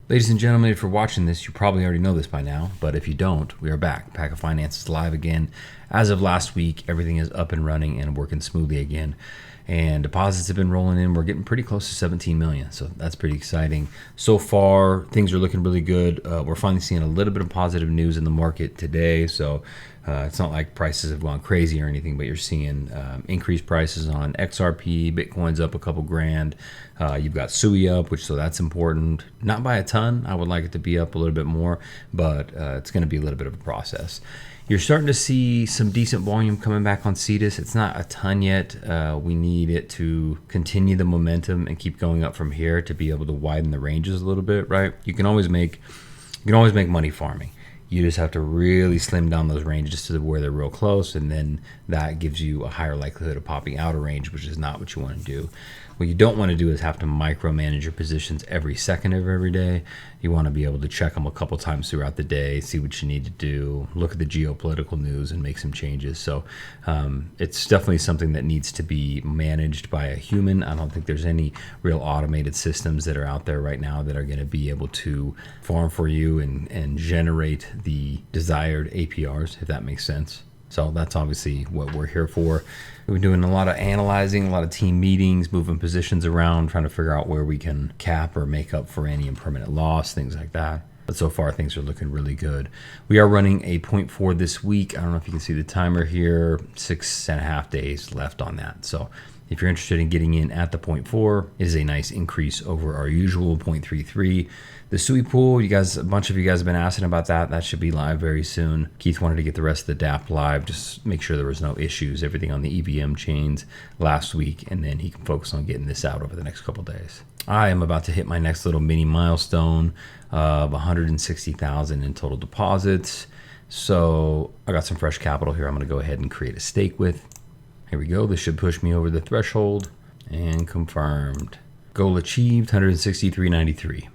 Ladies and gentlemen, if you're watching this, you probably already know this by now, but if you don't, we are back. Paca.finance is live again. As of last week, everything is up and running and working smoothly again. And deposits have been rolling in. We're getting pretty close to 17 million, so that's pretty exciting. So far, things are looking really good. We're finally seeing a little bit of positive news in the market today, so it's not like prices have gone crazy or anything, but you're seeing increased prices on XRP. Bitcoin's up a couple grand. You've got SUI up, so that's important. Not by a ton. I would like it to be up a little bit more, but it's going to be a little bit of a process. You're starting to see some decent volume coming back on Cetus. It's not a ton yet. We need it to continue the momentum and keep going up from here to be able to widen the ranges a little bit, right? You can always make money farming. You just have to really slim down those ranges to where they're real close, and then that gives you a higher likelihood of popping out of range, which is not what you want to do. What you don't want to do is have to micromanage your positions every second of every day. You want to be able to check them a couple times throughout the day, see what you need to do, look at the geopolitical news and make some changes. So it's definitely something that needs to be managed by a human. I don't think there's any real automated systems that are out there right now that are going to be able to farm for you and generate the desired APRs, if that makes sense. So that's obviously what we're here for. We've been doing a lot of analyzing, a lot of team meetings, moving positions around, trying to figure out where we can cap or make up for any impermanent loss, things like that. But so far, things are looking really good. We are running a 0.4 this week. I don't know if you can see the timer here, 6.5 days left on that. So if you're interested in getting in at the 0.4, it is a nice increase over our usual 0.33. The SUI pool, a bunch of you guys have been asking about that. That should be live very soon. Keith wanted to get the rest of the DApp live, just make sure there was no issues, everything on the EVM chains last week, and then he can focus on getting this out over the next couple days. I am about to hit my next little mini milestone of 160,000 in total deposits. So I got some fresh capital here I'm going to go ahead and create a stake with. Here we go. This should push me over the threshold, and confirmed. Goal achieved, 163.93.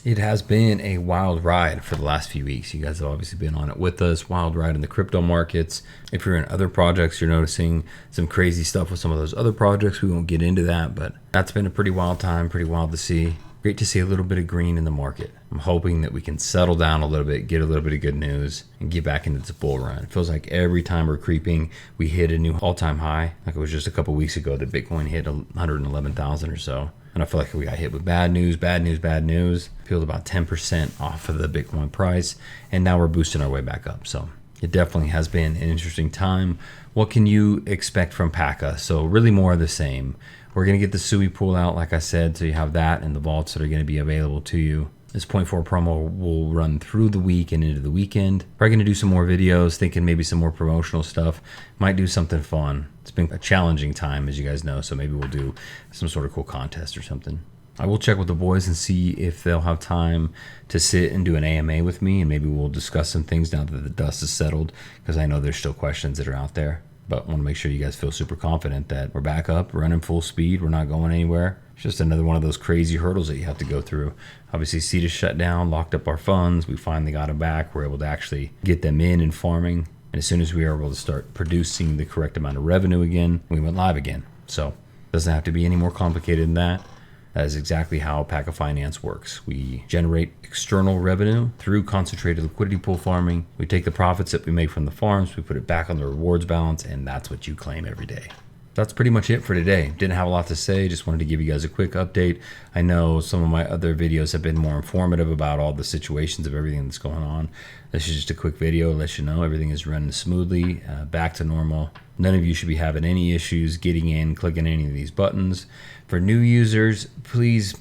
It has been a wild ride for the last few weeks. You guys have obviously been on it with us. Wild ride in the crypto markets. If you're in other projects, you're noticing some crazy stuff with some of those other projects. We won't get into that, but that's been a pretty wild time, pretty wild to see. Great to see a little bit of green in the market. I'm hoping that we can settle down a little bit, get a little bit of good news, and get back into this bull run. It feels like every time we're creeping, we hit a new all-time high. Like it was just a couple weeks ago that Bitcoin hit 111,000 or so. And I feel like we got hit with bad news, peeled about 10% off of the Bitcoin price, and now we're boosting our way back up. So it definitely has been an interesting time. What can you expect from Paca? So really more of the same. We're going to get the SUI pool out, like I said, so you have that and the vaults that are going to be available to you. This 0.4 promo will run through the week and into the weekend. Probably going to do some more videos, thinking maybe some more promotional stuff. Might do something fun. It's been a challenging time, as you guys know, so maybe we'll do some sort of cool contest or something. I will check with the boys and see if they'll have time to sit and do an AMA with me, and maybe we'll discuss some things now that the dust is settled, because I know there's still questions that are out there. But I want to make sure you guys feel super confident that we're back up, running full speed. We're not going anywhere. It's just another one of those crazy hurdles that you have to go through. Obviously, Cetus shut down, locked up our funds. We finally got them back. We're able to actually get them in and farming. And as soon as we were able to start producing the correct amount of revenue again, we went live again. So it doesn't have to be any more complicated than that. That is exactly how Paca.finance works. We generate external revenue through concentrated liquidity pool farming. We take the profits that we make from the farms, we put it back on the rewards balance, and that's what you claim every day. That's pretty much it for today. Didn't have a lot to say, just wanted to give you guys a quick update. I know some of my other videos have been more informative about all the situations of everything that's going on. This is just a quick video to let you know everything is running smoothly, back to normal. None of you should be having any issues getting in, clicking any of these buttons. For new users, please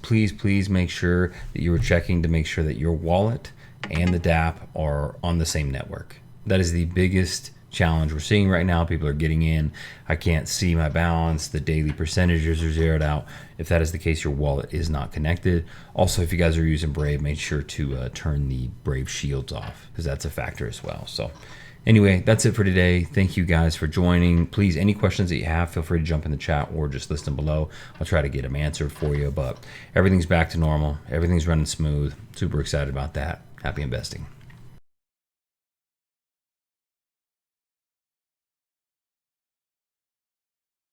make sure that you are checking to make sure that your wallet and the DApp are on the same network. That is the biggest challenge we're seeing right now. People are getting in. I can't see my balance. The daily percentages are zeroed out. If that is the case, your wallet is not connected. Also, if you guys are using Brave, make sure to turn the Brave shields off, because that's a factor as well. So anyway, that's it for today. Thank you guys for joining. Please, any questions that you have, feel free to jump in the chat or just list them below. I'll try to get them answered for you, but everything's back to normal. Everything's running smooth. Super excited about that. Happy investing.